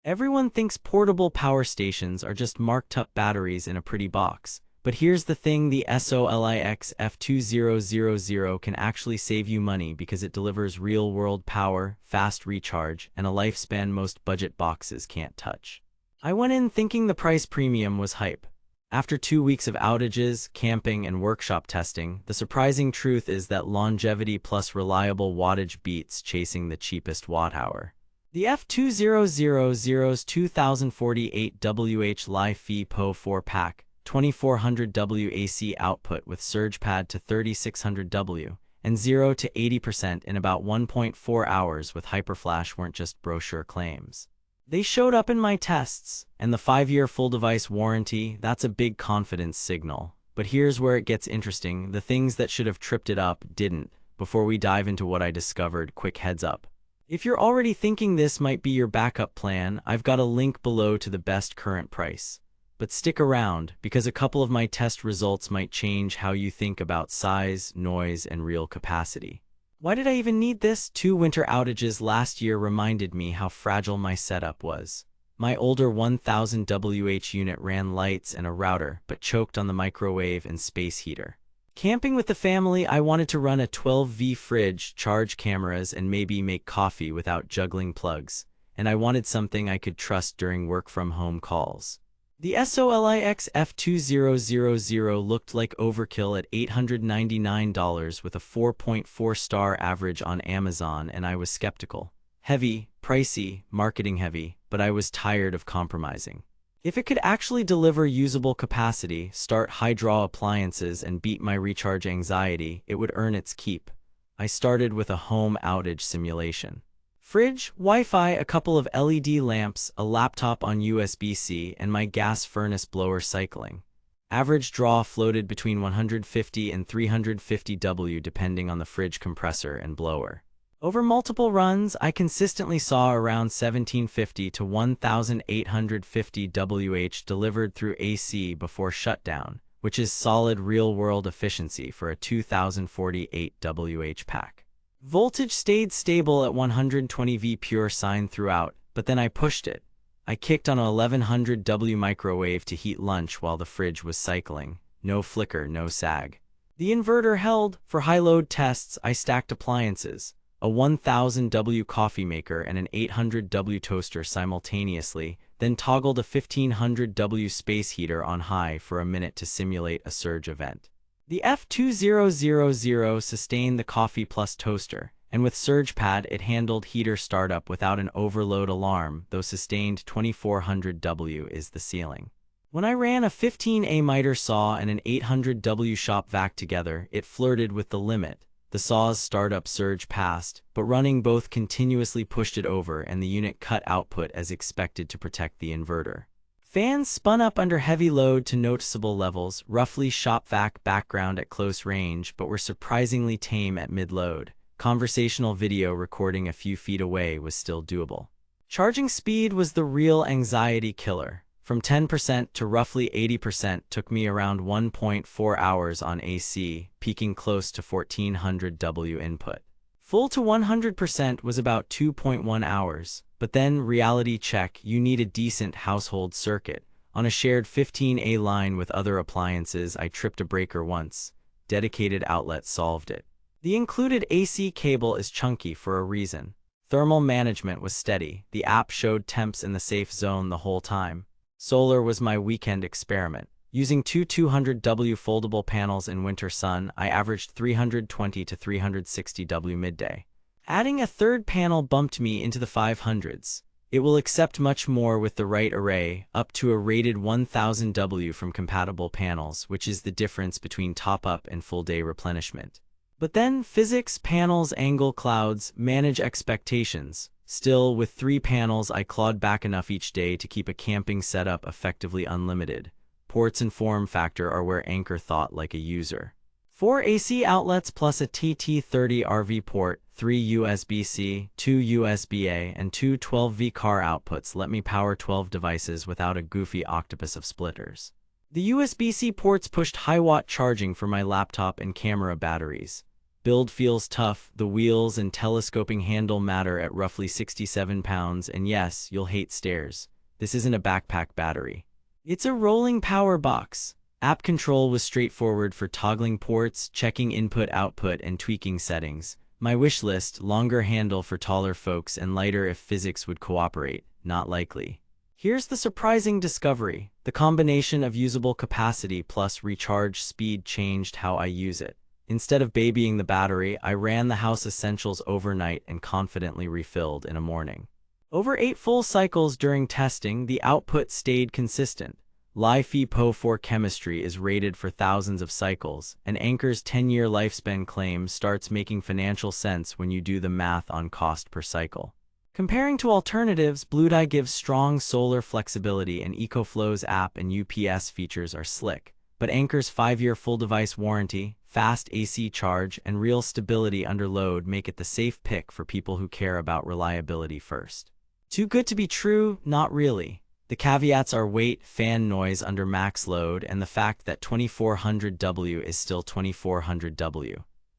Everyone thinks portable power stations are just marked-up batteries in a pretty box. But here's the thing, the SOLIX F2000 can actually save you money because it delivers real-world power, fast recharge, and a lifespan most budget boxes can't touch. I went in thinking the price premium was hype. After 2 weeks of outages, camping, and workshop testing, the surprising truth is that longevity plus reliable wattage beats chasing the cheapest watt-hour. The F2000's 2048 Li-Fi Po 4-pack, 2400 W AC output with surge pad to 3600 W, and 0 to 80% in about 1.4 hours with hyperflash weren't just brochure claims. They showed up in my tests, and the 5-year full device warranty, that's a big confidence signal. But here's where it gets interesting, the things that should have tripped it up didn't. Before we dive into what I discovered, quick heads up. If you're already thinking this might be your backup plan, I've got a link below to the best current price. But stick around, because a couple of my test results might change how you think about size, noise, and real capacity. Why did I even need this? 2 winter outages last year reminded me how fragile my setup was. My older 1000 WH unit ran lights and a router, but choked on the microwave and space heater. Camping with the family, I wanted to run a 12V fridge, charge cameras, and maybe make coffee without juggling plugs. And I wanted something I could trust during work-from-home calls. The SOLIX F2000 looked like overkill at $899 with a 4.4-star average on Amazon, and I was skeptical. Heavy, pricey, marketing heavy, but I was tired of compromising. If it could actually deliver usable capacity, start high-draw appliances, and beat my recharge anxiety, it would earn its keep. I started with a home outage simulation. Fridge, Wi-Fi, a couple of LED lamps, a laptop on USB-C, and my gas furnace blower cycling. Average draw floated between 150 and 350 W depending on the fridge compressor and blower. Over multiple runs, I consistently saw around 1750 to 1850 WH delivered through AC before shutdown, which is solid real-world efficiency for a 2048 WH pack. Voltage stayed stable at 120V pure sine throughout, but then I pushed it. I kicked on a 1100 W microwave to heat lunch while the fridge was cycling. No flicker, no sag. The inverter held. For high-load tests, I stacked appliances, a 1000 W coffee maker and an 800 W toaster simultaneously, then toggled a 1500 W space heater on high for a minute to simulate a surge event. The F2000 sustained the coffee plus toaster, and with surge pad it handled heater startup without an overload alarm, though sustained 2400 W is the ceiling. When I ran a 15A miter saw and an 800 W shop vac together, it flirted with the limit. The saw's startup surge passed, but running both continuously pushed it over and the unit cut output as expected to protect the inverter. Fans spun up under heavy load to noticeable levels, roughly shop vac background at close range, but were surprisingly tame at mid-load. Conversational video recording a few feet away was still doable. Charging speed was the real anxiety killer. From 10% to roughly 80% took me around 1.4 hours on AC, peaking close to 1400 W input. Full to 100% was about 2.1 hours. But then, reality check, you need a decent household circuit. On a shared 15A line with other appliances, I tripped a breaker once. Dedicated outlet solved it. The included AC cable is chunky for a reason. Thermal management was steady. The app showed temps in the safe zone the whole time. Solar was my weekend experiment. Using 2 200W foldable panels in winter sun, I averaged 320 to 360 W midday. Adding a third panel bumped me into the 500s. It will accept much more with the right array, up to a rated 1000 W from compatible panels, which is the difference between top-up and full-day replenishment. But then, physics, panels, angle, clouds, manage expectations. Still, with 3 panels, I clawed back enough each day to keep a camping setup effectively unlimited. Ports and form factor are where Anker thought like a user. 4 AC outlets plus a TT30 RV port, 3 USB-C, 2 USB-A, and 2 12V car outputs let me power 12 devices without a goofy octopus of splitters. The USB-C ports pushed high-watt charging for my laptop and camera batteries. Build feels tough, the wheels and telescoping handle matter at roughly 67 pounds, and yes, you'll hate stairs. This isn't a backpack battery. It's a rolling power box. App control was straightforward for toggling ports, checking input-output, and tweaking settings. My wish list: longer handle for taller folks and lighter if physics would cooperate. Not likely. Here's the surprising discovery. The combination of usable capacity plus recharge speed changed how I use it. Instead of babying the battery, I ran the house essentials overnight and confidently refilled in a morning. Over 8 full cycles during testing, the output stayed consistent. Li-Fi-Po4 chemistry is rated for thousands of cycles, and Anker's 10-year lifespan claim starts making financial sense when you do the math on cost per cycle. Comparing to alternatives, BlueDye gives strong solar flexibility, and EcoFlow's app and UPS features are slick. But Anker's 5-year full device warranty, fast AC charge, and real stability under load make it the safe pick for people who care about reliability first. Too good to be true? Not really. The caveats are weight, fan noise under max load, and the fact that 2400W is still 2400W.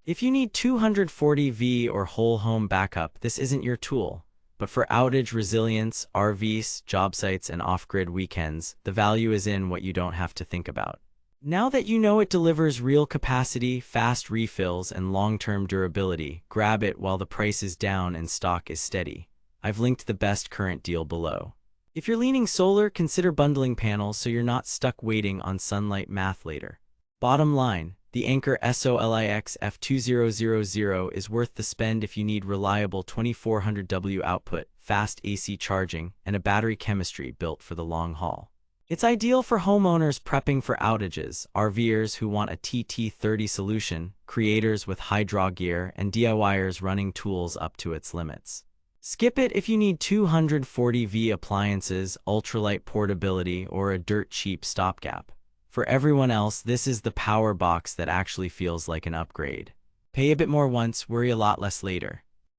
If you need 240V or whole home backup, this isn't your tool. But for outage resilience, RVs, job sites, and off-grid weekends, the value is in what you don't have to think about. Now that you know it delivers real capacity, fast refills, and long-term durability, grab it while the price is down and stock is steady. I've linked the best current deal below. If you're leaning solar, consider bundling panels so you're not stuck waiting on sunlight math later. Bottom line, the Anker SOLIX F2000 is worth the spend if you need reliable 2400W output, fast AC charging, and a battery chemistry built for the long haul. It's ideal for homeowners prepping for outages, RVers who want a TT30 solution, creators with high draw gear, and DIYers running tools up to its limits. Skip it if you need 240V appliances, ultralight portability, or a dirt-cheap stopgap. For everyone else, this is the power box that actually feels like an upgrade. Pay a bit more once, worry a lot less later.